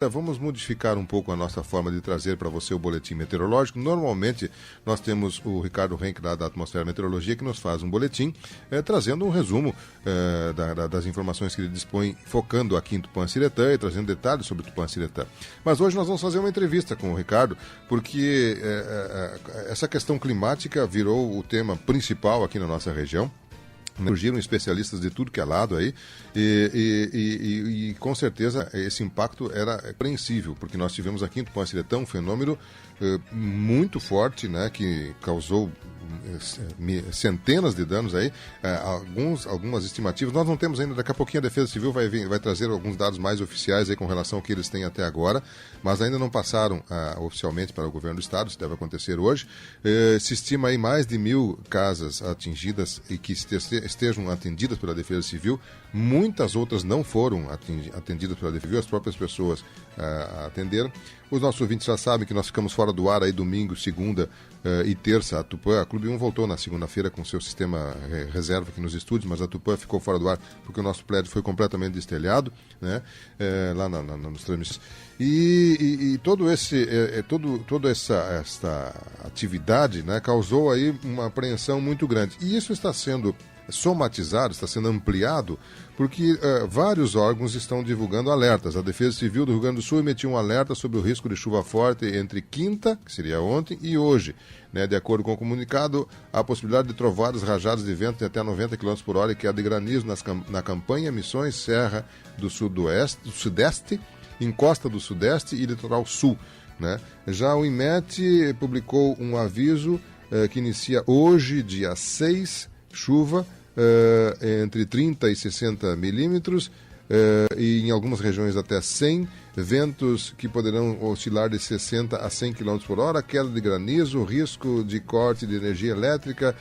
Vamos modificar um pouco a nossa forma de trazer para você o boletim meteorológico. Normalmente, nós temos o Ricardo Henck, lá da Atmosfera Meteorologia, que nos faz um boletim trazendo um resumo das informações que ele dispõe, focando aqui em Tupã-Ciretã e trazendo detalhes sobre Tupã-Ciretã. Mas hoje nós vamos fazer uma entrevista com o Ricardo, porque essa questão climática virou o tema principal aqui na nossa região. Surgiram especialistas de tudo que é lado aí e com certeza esse impacto era compreensível, porque nós tivemos aqui em Tupã-Ciretã um fenômeno muito forte, né, que causou centenas de danos aí, algumas estimativas. Nós não temos ainda, daqui a pouquinho a Defesa Civil vai trazer alguns dados mais oficiais aí com relação ao que eles têm até agora, mas ainda não passaram oficialmente para o governo do estado, isso deve acontecer hoje. Se estima aí mais de 1.000 casas atingidas e que estejam atendidas pela Defesa Civil. Muitas outras não foram atendidas pela Defesa Civil, as próprias pessoas atenderam. Os nossos ouvintes já sabem que nós ficamos fora do ar aí domingo, segunda e terça. A Tupã, a Clube 1 voltou na segunda-feira com seu sistema reserva aqui nos estúdios, mas a Tupã ficou fora do ar porque o nosso prédio foi completamente destelhado, né, lá nos trâmites. E toda essa atividade, né, causou aí uma apreensão muito grande. E isso está sendo somatizado, está sendo ampliado, porque vários órgãos estão divulgando alertas. A Defesa Civil do Rio Grande do Sul emitiu um alerta sobre o risco de chuva forte entre quinta, que seria ontem, e hoje. Né? De acordo com o comunicado, há a possibilidade de trovoadas rajadas de vento de até 90 km por hora e queda de granizo na campanha Missões, Serra do Sudeste, Encosta do Sudeste e Litoral Sul. Né? Já o INMET publicou um aviso que inicia hoje, dia 6, chuva entre 30 e 60 milímetros e em algumas regiões até 100, ventos que poderão oscilar de 60 a 100 km por hora, queda de granizo, risco de corte de energia elétrica,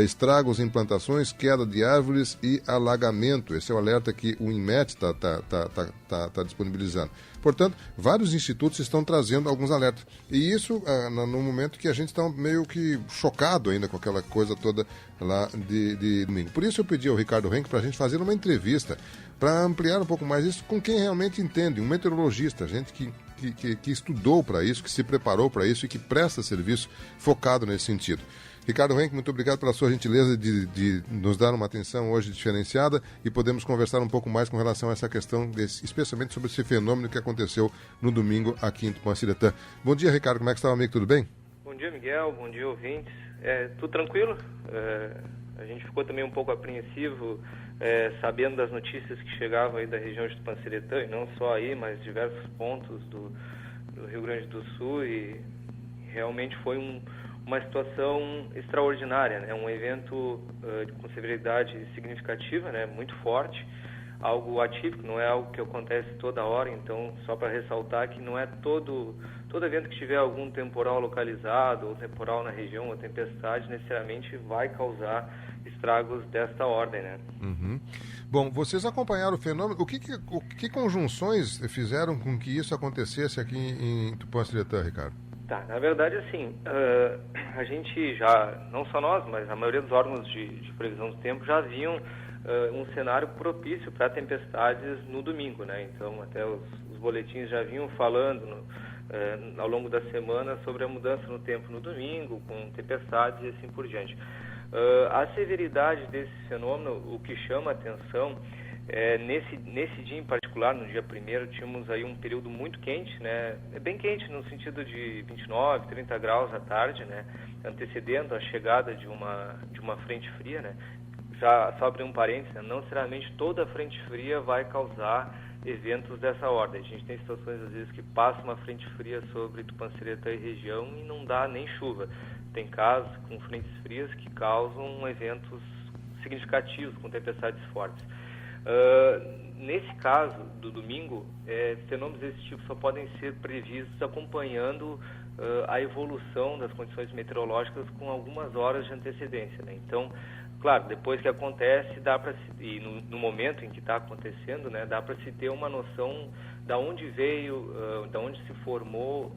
estragos em plantações, queda de árvores e alagamento. Esse é o alerta que o INMET está disponibilizando. Portanto, vários institutos estão trazendo alguns alertas. E isso no momento que a gente está meio que chocado ainda com aquela coisa toda lá de domingo. Por isso eu pedi ao Ricardo Henck para a gente fazer uma entrevista para ampliar um pouco mais isso com quem realmente entende, um meteorologista, gente que estudou para isso, que se preparou para isso e que presta serviço focado nesse sentido. Ricardo Henck, muito obrigado pela sua gentileza de nos dar uma atenção hoje diferenciada e podemos conversar um pouco mais com relação a essa questão, especialmente sobre esse fenômeno que aconteceu no domingo aqui em Tupã-Ciretã. Bom dia, Ricardo, como é que está, amigo? Tudo bem? Bom dia, Miguel. Bom dia, ouvintes. Tudo tranquilo? A gente ficou também um pouco apreensivo sabendo das notícias que chegavam aí da região de Tupã-Ciretã, e não só aí, mas diversos pontos do Rio Grande do Sul, e realmente foi uma situação extraordinária, né? Um evento com severidade significativa, né? Muito forte, algo atípico, não é algo que acontece toda hora. Então, só para ressaltar que não é todo evento que tiver algum temporal localizado, ou temporal na região, ou tempestade, necessariamente vai causar estragos desta ordem, né? Uhum. Bom, vocês acompanharam o fenômeno. Que conjunções fizeram com que isso acontecesse aqui em Tupã-Ciretã, Ricardo? Tá, na verdade, assim, a gente já, não só nós, mas a maioria dos órgãos de previsão do tempo já viam um cenário propício para tempestades no domingo, né? Então, até os boletins já vinham falando ao longo da semana sobre a mudança no tempo no domingo, com tempestades e assim por diante. A severidade desse fenômeno, o que chama a atenção, nesse dia em particular, no dia 1º, tínhamos aí um período muito quente, né? Bem quente no sentido de 29, 30 graus à tarde, né? Antecedendo a chegada de uma frente fria, né? Já só abrir um parênteses, né? Não necessariamente toda frente fria vai causar eventos dessa ordem. A gente tem situações, às vezes, que passa uma frente fria sobre Tupã-Ciretã e região e não dá nem chuva. Tem casos com frentes frias que causam eventos significativos, com tempestades fortes. Nesse caso do domingo, fenômenos desse tipo só podem ser previstos acompanhando a evolução das condições meteorológicas com algumas horas de antecedência, né? Então, claro, depois que acontece, e no momento em que está acontecendo, né, dá para se ter uma noção da onde veio, da onde se formou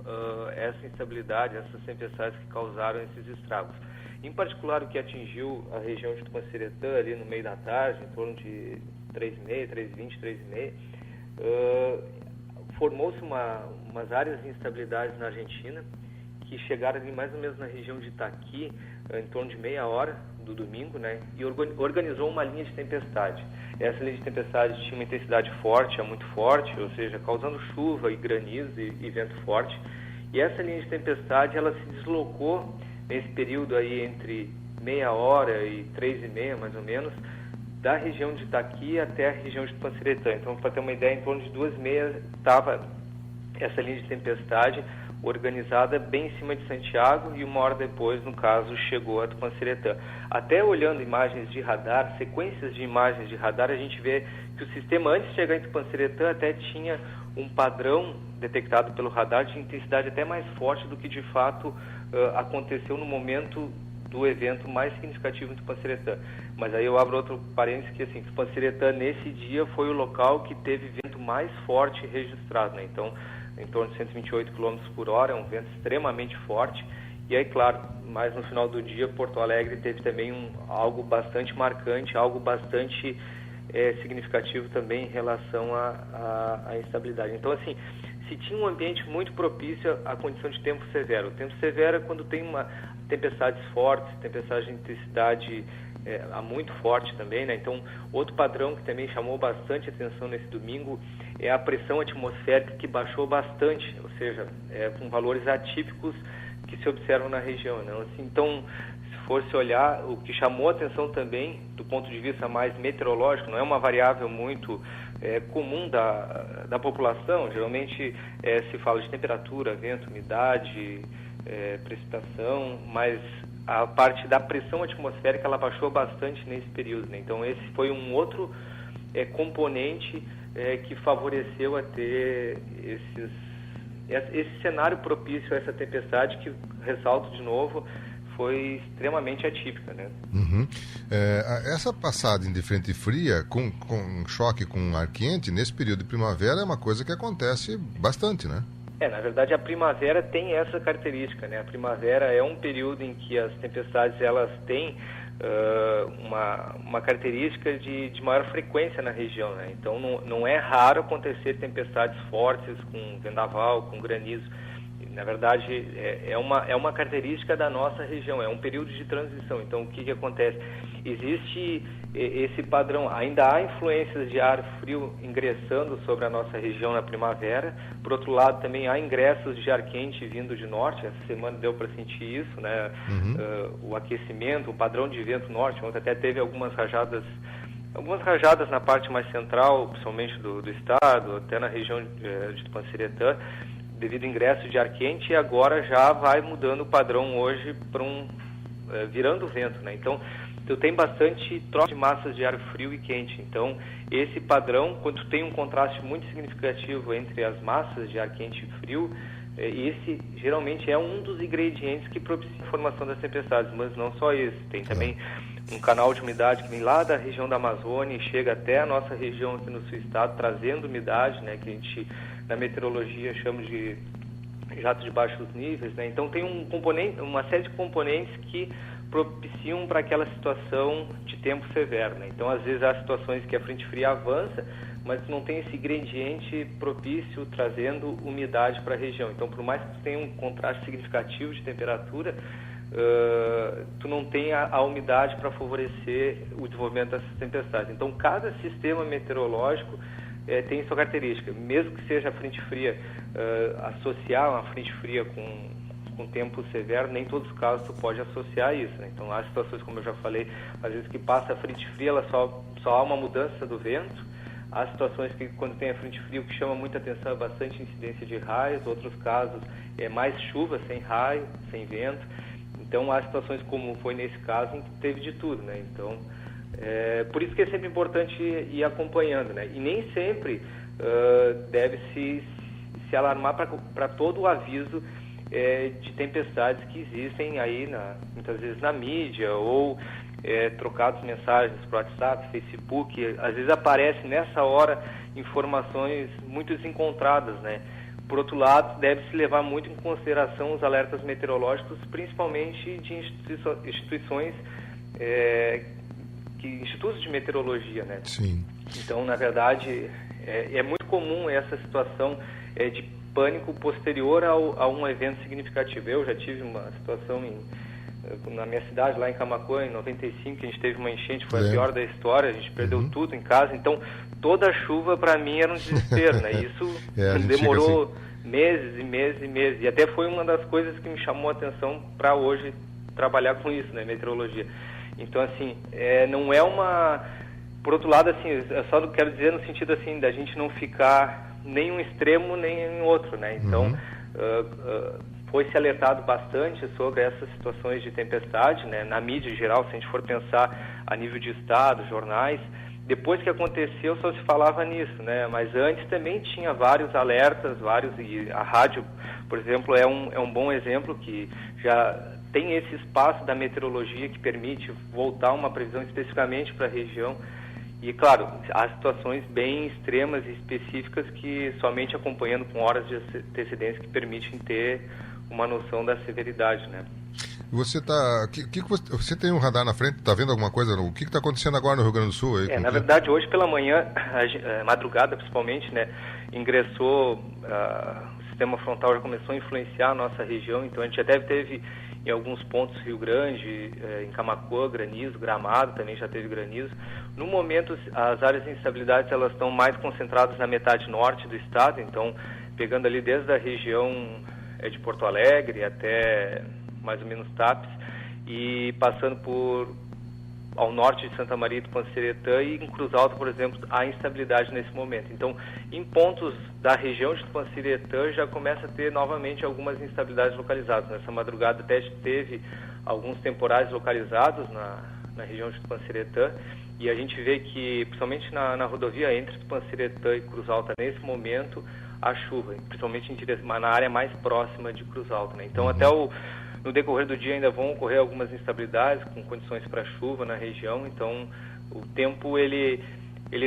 essa instabilidade, essas tempestades que causaram esses estragos. Em particular, o que atingiu a região de Tupã-Ciretã ali no meio da tarde, em torno de 3h30, 3h20, 3h30, formou-se umas áreas de instabilidade na Argentina, que chegaram ali mais ou menos na região de Itaqui, em torno de meia hora do domingo, né, e organizou uma linha de tempestade. Essa linha de tempestade tinha uma intensidade forte, muito forte, ou seja, causando chuva e granizo e vento forte. E essa linha de tempestade, ela se deslocou nesse período aí entre meia hora e 3h30, mais ou menos, da região de Itaqui até a região de Tupanciretã. Então, para ter uma ideia, em torno de 2h30 estava essa linha de tempestade organizada bem em cima de Santiago e uma hora depois, no caso, chegou a Tupanciretã. Até olhando imagens de radar, sequências de imagens de radar, a gente vê que o sistema, antes de chegar em Tupanciretã, até tinha um padrão detectado pelo radar de intensidade até mais forte do que de fato aconteceu no momento do evento mais significativo em Tupanciretã. Mas aí eu abro outro parênteses que, assim, Tupanciretã nesse dia foi o local que teve vento mais forte registrado, né? Então, em torno de 128 km por hora, é um vento extremamente forte. E aí, claro, mais no final do dia, Porto Alegre teve também algo bastante marcante, algo bastante significativo também em relação à instabilidade. Então, assim, se tinha um ambiente muito propício à condição de tempo severo. O tempo severo é quando tem tempestades fortes, tempestades de intensidade muito forte também, né? Então, outro padrão que também chamou bastante atenção nesse domingo é a pressão atmosférica, que baixou bastante, ou seja, com valores atípicos que se observam na região, né? Assim, então, se fosse olhar, o que chamou atenção também, do ponto de vista mais meteorológico, não é uma variável muito comum da população. Geralmente se fala de temperatura, vento, umidade, precipitação, mas a parte da pressão atmosférica ela baixou bastante nesse período, né? Então esse foi um outro componente que favoreceu a ter esse cenário propício a essa tempestade, que, ressalto de novo, foi extremamente atípica, né? Uhum. Essa passagem de frente fria com choque com ar quente nesse período de primavera é uma coisa que acontece bastante, né? Na verdade, a primavera tem essa característica, né? A primavera é um período em que as tempestades elas têm uma característica de maior frequência na região, né? Então, não é raro acontecer tempestades fortes com vendaval, com granizo. Na verdade, é uma característica da nossa região, é um período de transição. Então, o que acontece? Existe esse padrão, ainda há influências de ar frio ingressando sobre a nossa região na primavera. Por outro lado, também há ingressos de ar quente vindo de norte. Essa semana deu para sentir isso, né? O aquecimento, o padrão de vento norte. Ontem até teve algumas rajadas na parte mais central, principalmente do estado, até na região de Tupanciretã, devido ao ingresso de ar quente, e agora já vai mudando o padrão hoje para virando o vento, né? Então, tu tem bastante troca de massas de ar frio e quente. Então, esse padrão, quando tu tem um contraste muito significativo entre as massas de ar quente e frio, esse geralmente é um dos ingredientes que propicia a formação das tempestades, mas não só isso. Tem também um canal de umidade que vem lá da região da Amazônia e chega até a nossa região aqui no sul do estado, trazendo umidade, né, que a gente na meteorologia chama de jato de baixos níveis, né? Então tem uma série de componentes que propiciam para aquela situação de tempo severo, né? Então às vezes há situações que a frente fria avança, mas não tem esse ingrediente propício trazendo umidade para a região. Então, por mais que tu tenha um contraste significativo de temperatura, tu não tem a umidade para favorecer o desenvolvimento dessas tempestades. Então, cada sistema meteorológico tem sua característica. Mesmo que seja a frente fria, associar uma frente fria com tempo severo, nem em todos os casos tu pode associar isso, né? Então, há situações, como eu já falei, às vezes que passa a frente fria, ela só há uma mudança do vento. Há situações que, quando tem a frente fria, o que chama muita atenção é bastante incidência de raios. Outros casos é mais chuva, sem raio, sem vento. Então, há situações como foi nesse caso, em que teve de tudo, né? Então, por isso que é sempre importante ir acompanhando, né? E nem sempre deve-se se alarmar para todo o aviso de tempestades que existem aí, muitas vezes na mídia, ou trocados mensagens por WhatsApp, Facebook. Às vezes aparece nessa hora informações muito desencontradas, né? Por outro lado, deve-se levar muito em consideração os alertas meteorológicos, principalmente de instituições, institutos de meteorologia, né? Sim. Então, na verdade, é muito comum essa situação de pânico posterior a um evento significativo. Eu já tive uma situação na minha cidade, lá em Camaquã, em 95, que a gente teve uma enchente, foi a pior da história, a gente perdeu tudo em casa, então toda a chuva para mim era um desespero, né? Isso demorou meses e meses e meses, e até foi uma das coisas que me chamou a atenção para hoje trabalhar com isso, né, meteorologia. Então, assim, não é uma... Por outro lado, assim, eu só quero dizer no sentido, assim, da gente não ficar nem um extremo, nem em outro, né? Então, foi se alertado bastante sobre essas situações de tempestade, né? Na mídia em geral, se a gente for pensar a nível de estado, jornais, depois que aconteceu só se falava nisso, né? Mas antes também tinha vários alertas, e a rádio, por exemplo, é um bom exemplo que já tem esse espaço da meteorologia que permite voltar uma previsão especificamente para a região. E, claro, há situações bem extremas e específicas que somente acompanhando com horas de antecedência que permitem ter uma noção da severidade, né? Você você tem um radar na frente, está vendo alguma coisa? O que está acontecendo agora no Rio Grande do Sul? Aí, na verdade, hoje pela manhã, madrugada principalmente, né, ingressou, o sistema frontal já começou a influenciar a nossa região, então a gente até teve em alguns pontos Rio Grande, em Camaquã, granizo, Gramado também já teve granizo. No momento, as áreas de instabilidade elas estão mais concentradas na metade norte do estado, então pegando ali desde a região de Porto Alegre até mais ou menos Tapes, e passando ao norte de Santa Maria do Tupanciretã, e em Cruz Alta, por exemplo, há instabilidade nesse momento. Então, em pontos da região de Tupanciretã já começa a ter novamente algumas instabilidades localizadas. Nessa madrugada até teve alguns temporais localizados na região de Tupanciretã, e a gente vê que, principalmente na rodovia entre Tupanciretã e Cruz Alta, nesse momento, há chuva, principalmente na área mais próxima de Cruz Alta, né? Então, até no decorrer do dia ainda vão ocorrer algumas instabilidades com condições para chuva na região. Então, o tempo ele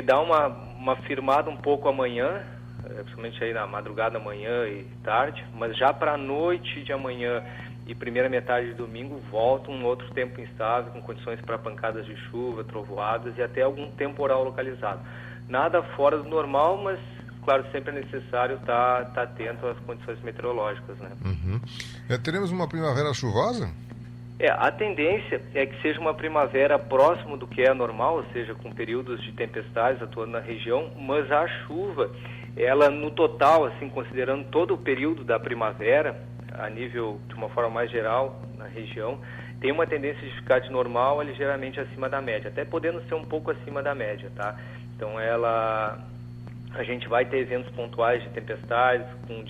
dá uma firmada um pouco amanhã, principalmente aí na madrugada, manhã e tarde, mas já para a noite de amanhã e primeira metade de domingo volta um outro tempo instável com condições para pancadas de chuva, trovoadas e até algum temporal localizado. Nada fora do normal, mas claro, sempre é necessário estar atento às condições meteorológicas, né? Teremos uma primavera chuvosa? A tendência é que seja uma primavera próximo do que é normal, ou seja, com períodos de tempestades atuando na região, mas a chuva, ela no total, assim, considerando todo o período da primavera, a nível, de uma forma mais geral, na região, tem uma tendência de ficar de normal a ligeiramente acima da média, até podendo ser um pouco acima da média, tá? Então a gente vai ter eventos pontuais de tempestades, com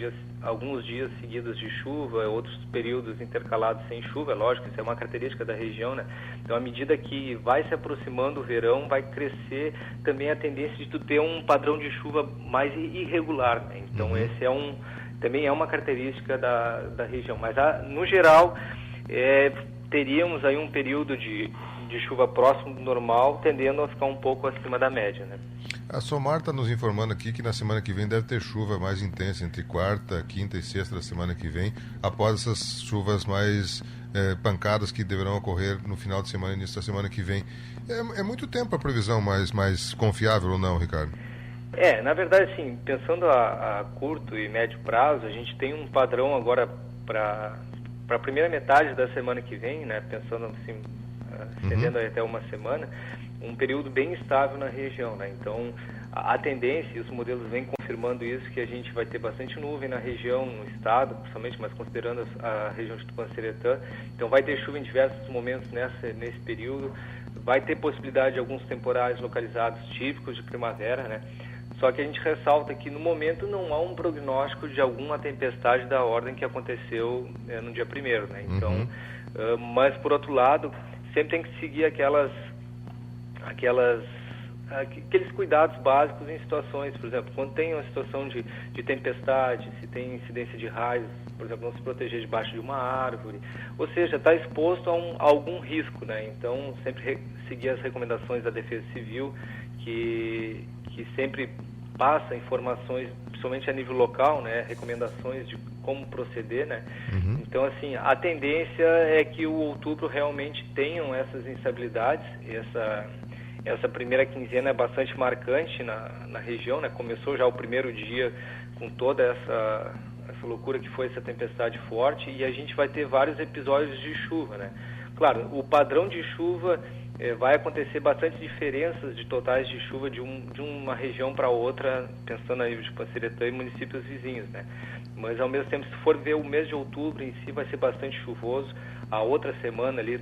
alguns dias seguidos de chuva, outros períodos intercalados sem chuva, é lógico, isso é uma característica da região, né? Então, à medida que vai se aproximando o verão, vai crescer também a tendência de tu ter um padrão de chuva mais irregular, né? Então, esse também é uma característica da região. Mas, no geral, teríamos aí um período de chuva próximo do normal, tendendo a ficar um pouco acima da média, né? A Somar está nos informando aqui que na semana que vem deve ter chuva mais intensa entre quarta, quinta e sexta da semana que vem, após essas chuvas mais pancadas que deverão ocorrer no final de semana e início da semana que vem. É muito tempo a previsão mais confiável ou não, Ricardo? Na verdade, sim, pensando a curto e médio prazo, a gente tem um padrão agora para a primeira metade da semana que vem, né, pensando assim, estendendo até uma semana, um período bem estável na região, né? Então, a tendência, e os modelos vêm confirmando isso, que a gente vai ter bastante nuvem na região, no estado, principalmente, mas considerando a região de Tupanciretã. Então, vai ter chuva em diversos momentos nesse período, vai ter possibilidade de alguns temporais localizados típicos de primavera, né? Só que a gente ressalta que, no momento, não há um prognóstico de alguma tempestade da ordem que aconteceu no dia 1º, né? Então, mas, por outro lado, sempre tem que seguir aqueles cuidados básicos em situações, por exemplo, quando tem uma situação de tempestade, se tem incidência de raios, por exemplo, não se proteger debaixo de uma árvore, ou seja, está exposto a algum risco, né? Então, sempre seguir as recomendações da Defesa Civil, que sempre passa informações, principalmente a nível local, né? Recomendações de como proceder, né? Então, assim, a tendência é que o outubro realmente tenham essas instabilidades, essa primeira quinzena é bastante marcante na região, né? Começou já o primeiro dia com toda essa loucura que foi essa tempestade forte, e a gente vai ter vários episódios de chuva, né? Claro, o padrão de chuva vai acontecer bastante diferenças de totais de chuva de uma região para outra, pensando aí de Panciretã e municípios vizinhos, né? Mas ao mesmo tempo, se for ver o mês de outubro em si, vai ser bastante chuvoso. A outra semana ali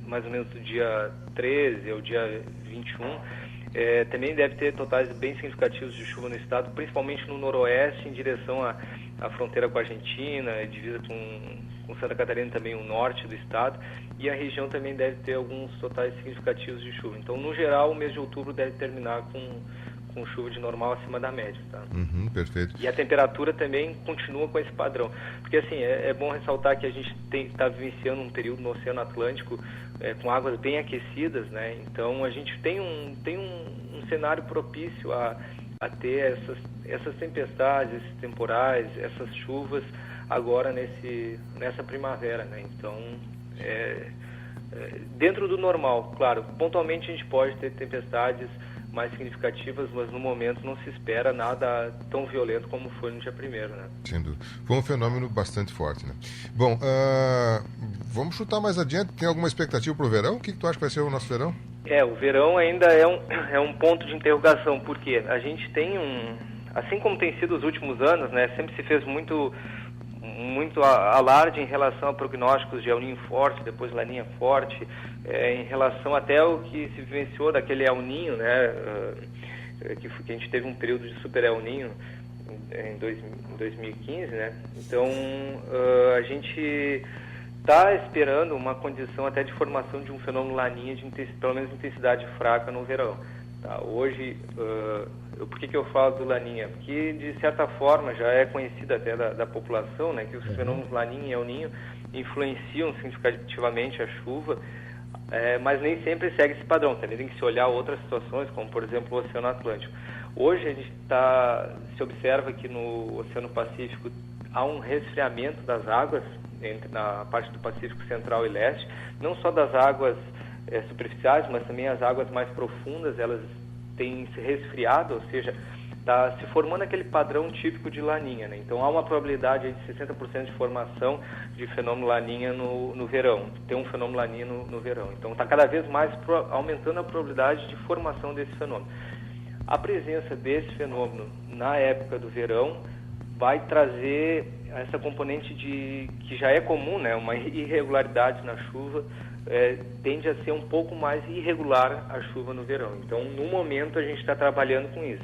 mais ou menos do dia 13 ao dia 21, também deve ter totais bem significativos de chuva no estado, principalmente no noroeste, em direção à fronteira com a Argentina, divisa com Santa Catarina, também o norte do estado, e a região também deve ter alguns totais significativos de chuva. Então, no geral, o mês de outubro deve terminar com chuva de normal acima da média, tá? Perfeito. E a temperatura também continua com esse padrão, porque assim, é bom ressaltar que a gente está vivenciando um período no Oceano Atlântico com águas bem aquecidas, né? Então a gente tem um cenário propício a ter essas tempestades, esses temporais, essas chuvas agora nessa primavera, né? Então dentro do normal, claro, pontualmente a gente pode ter tempestades mais significativas, mas no momento não se espera nada tão violento como foi no dia 1º, né? Sem dúvida. Foi um fenômeno bastante forte, né? Bom, vamos chutar mais adiante. Tem alguma expectativa para o verão? O que tu acha que vai ser o nosso verão? O verão ainda é um ponto de interrogação, porque a gente tem assim como tem sido os últimos anos, né? Sempre se fez muito alarde em relação a prognósticos de El Niño forte, depois Laninha forte, em relação até o que se vivenciou daquele El Niño, né, que a gente teve um período de super El Niño em 2015, né? Então a gente está esperando uma condição até de formação de um fenômeno Laninha pelo menos intensidade fraca no verão. Tá? Hoje, por que eu falo do Laninha? Porque, de certa forma, já é conhecido até da população, né, que os fenômenos Laninha e El Niño influenciam significativamente a chuva, mas nem sempre segue esse padrão. Também tem que se olhar outras situações, como, por exemplo, o Oceano Atlântico. Hoje, a gente se observa que no Oceano Pacífico há um resfriamento das águas na parte do Pacífico Central e Leste, não só das águas superficiais, mas também as águas mais profundas, elas têm se resfriado, ou seja, está se formando aquele padrão típico de Laninha, né? Então há uma probabilidade de 60% de formação de fenômeno Laninha no verão, ter um fenômeno Laninha no verão. Então está cada vez mais aumentando a probabilidade de formação desse fenômeno. A presença desse fenômeno na época do verão vai trazer essa componente que já é comum, né? Uma irregularidade na chuva, tende a ser um pouco mais irregular a chuva no verão. Então, no momento, a gente está trabalhando com isso.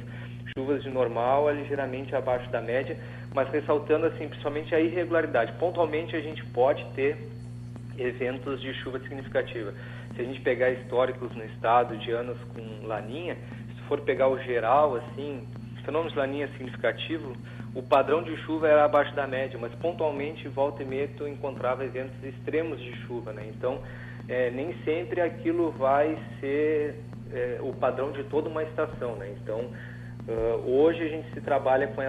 Chuvas de normal, ligeiramente abaixo da média, mas ressaltando, assim, principalmente a irregularidade. Pontualmente, a gente pode ter eventos de chuva significativa. Se a gente pegar históricos no estado de anos com Laninha, se for pegar o geral, assim, fenômenos Laninha significativo, o padrão de chuva era abaixo da média, mas pontualmente, volta e meia, tu encontrava eventos extremos de chuva, né? Então, nem sempre aquilo vai ser o padrão de toda uma estação, né? Então, hoje a gente se trabalha com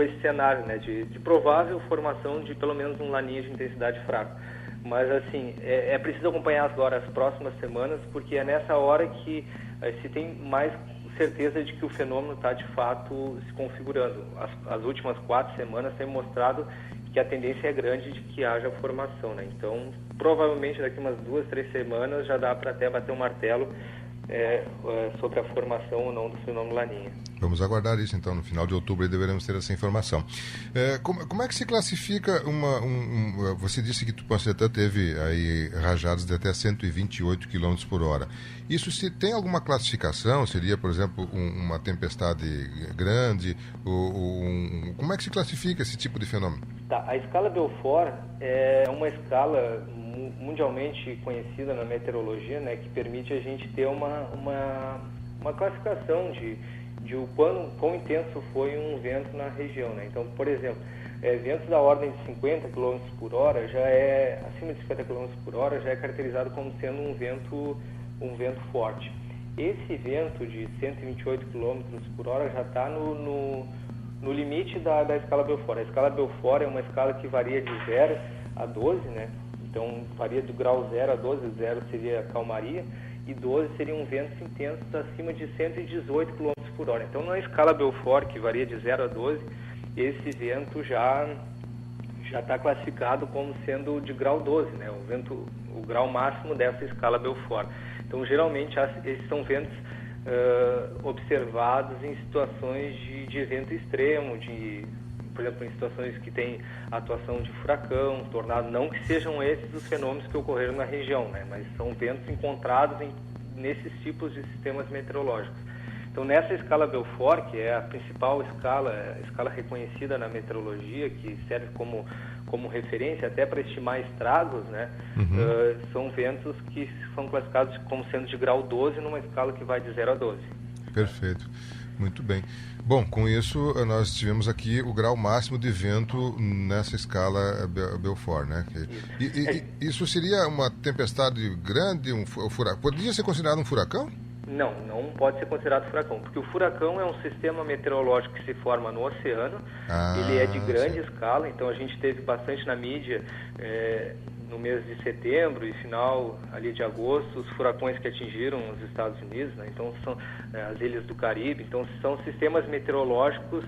esse cenário, né? De provável formação de pelo menos um Laninha de intensidade fraca. Mas, assim, é preciso acompanhar agora as próximas semanas, porque é nessa hora que se tem mais certeza de que o fenômeno está, de fato, se configurando. As últimas 4 semanas têm mostrado que a tendência é grande de que haja formação, né? Então, provavelmente, daqui umas 2, 3 semanas já dá para até bater um martelo sobre a formação ou não do fenômeno Laninha. Vamos aguardar isso, então. No final de outubro deveremos ter essa informação. Como é que se classifica você disse que Tupancetã teve aí rajadas de até 128 km por hora. Isso se tem alguma classificação? Seria, por exemplo, uma tempestade grande? Como é que se classifica esse tipo de fenômeno? Tá, a escala Belfort é uma escala mundialmente conhecida na meteorologia, né, que permite a gente ter uma classificação de o quão intenso foi um vento na região, né? Então, por exemplo, ventos da ordem de 50 km por hora, acima de 50 km por hora, já é caracterizado como sendo um vento forte. Esse vento de 128 km por hora já está no limite da escala Belfort. A escala Belfort é uma escala que varia de 0 a 12, né? Então, varia do grau 0 a 12, 0 seria calmaria, e 12 seriam ventos intensos acima de 118 km por hora. Então, na escala Belfort, que varia de 0 a 12, esse vento já está classificado como sendo de grau 12, né? O grau máximo dessa escala Belfort. Então, geralmente, esses são ventos observados em situações de evento extremo, por exemplo, em situações que tem atuação de furacão, tornado, não que sejam esses os fenômenos que ocorreram na região, né? Mas são ventos encontrados nesses tipos de sistemas meteorológicos. Então, nessa escala Belfort, que é a principal escala reconhecida na meteorologia, que serve como referência até para estimar estragos, né? São ventos que são classificados como sendo de grau 12, numa escala que vai de 0 a 12. Perfeito. Muito bem. Bom, com isso nós tivemos aqui o grau máximo de vento nessa escala Belfort, né? Isso seria uma tempestade grande, um furacão? Poderia ser considerado um furacão? Não pode ser considerado furacão, porque o furacão é um sistema meteorológico que se forma no oceano, ele é de grande escala, então a gente teve bastante na mídia no mês de setembro e final ali de agosto, os furacões que atingiram os Estados Unidos, né? Então são as ilhas do Caribe, então são sistemas meteorológicos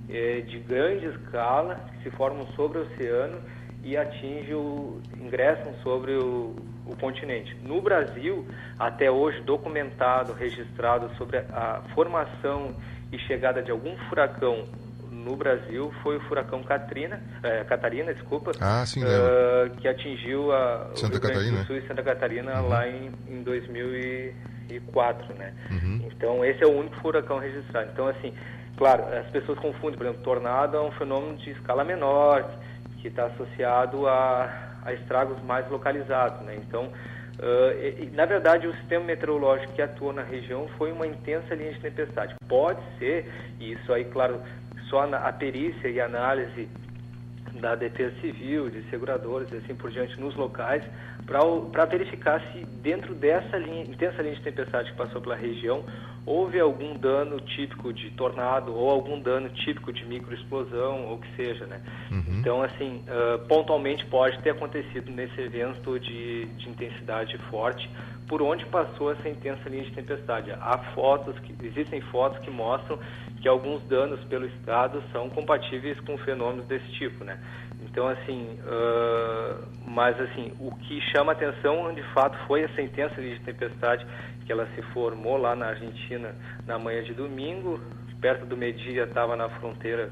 de grande escala que se formam sobre o oceano e ingressam sobre o continente. No Brasil, até hoje, documentado, registrado sobre a formação e chegada de algum furacão no Brasil foi o furacão Catarina, sim, que atingiu Santa o Rio Grande Catarina. do Sul e Santa Catarina lá em 2004, né? Então, esse é o único furacão registrado. Então, assim, claro, as pessoas confundem, por exemplo, tornado é um fenômeno de escala menor, que está associado a estragos mais localizados, né? Então, na verdade, o sistema meteorológico que atuou na região foi uma intensa linha de tempestade. Pode ser, e isso aí, claro, só a perícia e análise da Defesa Civil, de seguradores e assim por diante nos locais, para verificar se dentro dessa intensa linha de tempestade que passou pela região, houve algum dano típico de tornado ou algum dano típico de microexplosão ou o que seja, né? Então, assim, pontualmente pode ter acontecido nesse evento de intensidade forte, por onde passou essa intensa linha de tempestade. Existem fotos que mostram que alguns danos pelo estado são compatíveis com fenômenos desse tipo, né? Então, assim, mas assim, o que chama atenção, de fato, foi essa intensa linha de tempestade que ela se formou lá na Argentina na manhã de domingo, perto do meio-dia, estava na fronteira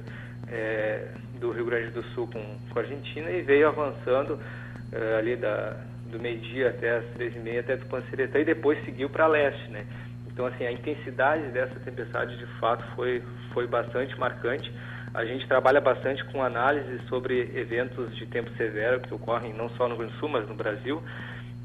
do Rio Grande do Sul com a Argentina e veio avançando ali do meio-dia até as 3h30 até Tupanciretã e depois seguiu para leste, né? Então, assim, a intensidade dessa tempestade, de fato, foi bastante marcante. A gente trabalha bastante com análise sobre eventos de tempo severo que ocorrem não só no Rio Grande do Sul, mas no Brasil.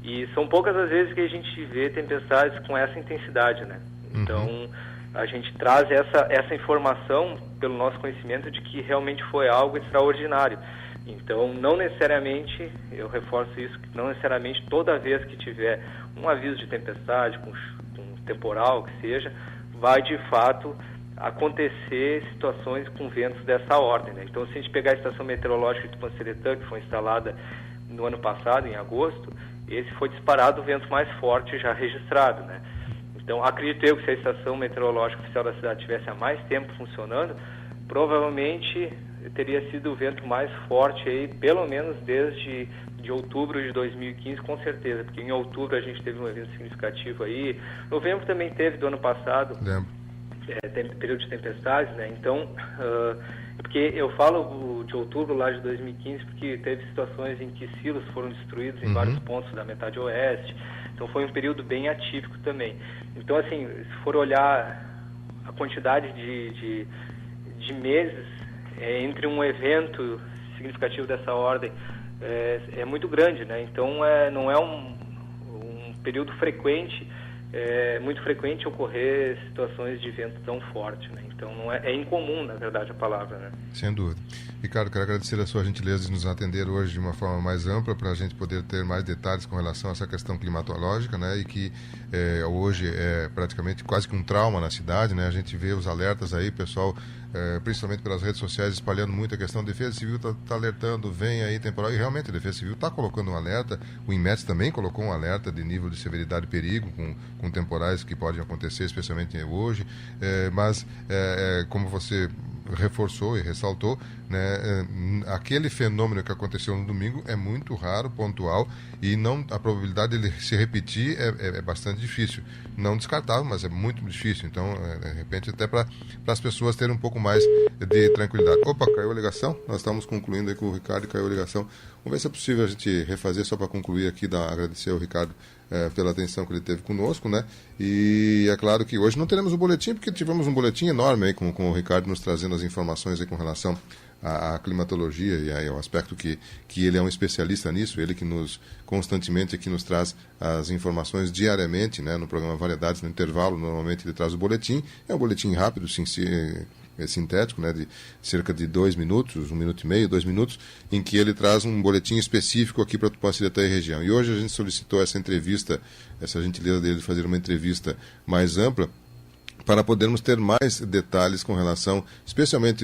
E são poucas as vezes que a gente vê tempestades com essa intensidade, né? Então, a gente traz essa informação pelo nosso conhecimento de que realmente foi algo extraordinário. Então, não necessariamente, eu reforço isso, que não necessariamente toda vez que tiver um aviso de tempestade, com temporal, que seja, vai de fato acontecer situações com ventos dessa ordem, né? Então, se a gente pegar a estação meteorológica de Tupanciretã, que foi instalada no ano passado, em agosto, esse foi disparado o vento mais forte já registrado, né? Então, acredito eu que se a estação meteorológica oficial da cidade tivesse há mais tempo funcionando, provavelmente teria sido o vento mais forte aí, pelo menos desde outubro de 2015, com certeza, porque em outubro a gente teve um evento significativo aí, novembro também teve do ano passado, tem período de tempestades, né? Então, porque eu falo de outubro lá de 2015 porque teve situações em que silos foram destruídos em vários pontos da metade oeste, então foi um período bem atípico também. Então, assim, se for olhar a quantidade de meses entre um evento significativo dessa ordem, é muito grande, né? Então, não é um período frequente, muito frequente ocorrer situações de vento tão forte, né? Então não é incomum, na verdade, a palavra, né? Sem dúvida. Ricardo, quero agradecer a sua gentileza de nos atender hoje de uma forma mais ampla para a gente poder ter mais detalhes com relação a essa questão climatológica, né? E que hoje é praticamente quase que um trauma na cidade, né? A gente vê os alertas aí, pessoal, principalmente pelas redes sociais, espalhando muito a questão. A Defesa Civil está alertando, vem aí temporal, e realmente a Defesa Civil está colocando um alerta. O INMET também colocou um alerta de nível de severidade e perigo com temporais que podem acontecer, especialmente hoje, mas como você reforçou e ressaltou, né, aquele fenômeno que aconteceu no domingo é muito raro, pontual, e a probabilidade dele se repetir é bastante difícil. Não descartável, mas é muito difícil. Então, de repente, até para as pessoas terem um pouco mais de tranquilidade. Opa, caiu a ligação. Nós estamos concluindo aí com o Ricardo e caiu a ligação. Vamos ver se é possível a gente refazer, só para concluir aqui, agradecer ao Ricardo pela atenção que ele teve conosco, né? E é claro que hoje não teremos o boletim, porque tivemos um boletim enorme aí com o Ricardo nos trazendo as informações aí com relação à climatologia e aí ao aspecto que ele é um especialista nisso, ele que constantemente aqui nos traz as informações diariamente, né? No programa Variedades, no intervalo, normalmente ele traz o boletim, é um boletim rápido, sintético, né, de cerca de 2 minutos, 1 minuto e meio, 2 minutos, em que ele traz um boletim específico aqui para Tupã-Siriatã e região. E hoje a gente solicitou essa entrevista, essa gentileza dele de fazer uma entrevista mais ampla, para podermos ter mais detalhes com relação, especialmente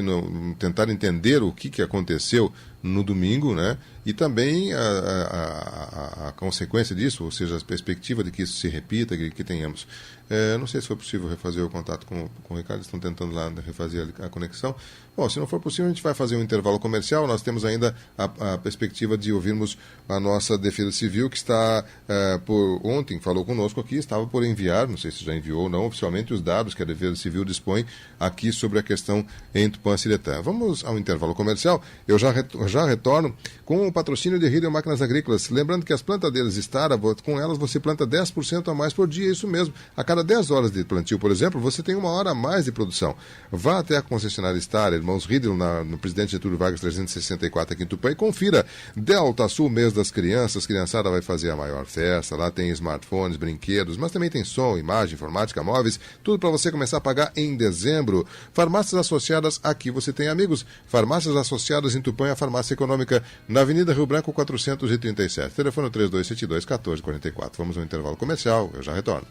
tentar entender o que aconteceu no domingo, né? E também a consequência disso, ou seja, a perspectiva de que isso se repita, que tenhamos. Não sei se foi possível refazer o contato com o Ricardo, estão tentando lá refazer a conexão. Bom, se não for possível, a gente vai fazer um intervalo comercial. Nós temos ainda a perspectiva de ouvirmos a nossa Defesa Civil, que está, ontem falou conosco aqui, estava por enviar, não sei se já enviou ou não, oficialmente os dados que a Defesa Civil dispõe aqui sobre a questão em Tupã-Siriatã. Vamos ao intervalo comercial. Eu já retorno com o patrocínio de Riedel Máquinas Agrícolas. Lembrando que as plantadeiras Stara, com elas você planta 10% a mais por dia, isso mesmo. A cada 10 horas de plantio, por exemplo, você tem 1 hora a mais de produção. Vá até a concessionária Stara, irmãos Riedel, no Presidente Getúlio Vargas 364 aqui em Tupã, e confira. Delta Sul, mês das crianças, criançada vai fazer a maior festa, lá tem smartphones, brinquedos, mas também tem som, imagem, informática, móveis, tudo para você começar a pagar em dezembro. Farmácias Associadas, aqui você tem amigos. Farmácias Associadas em Tupã, a farmácia econômica na Avenida Rio Branco 437. Telefone 3272-1444. Vamos ao intervalo comercial, eu já retorno.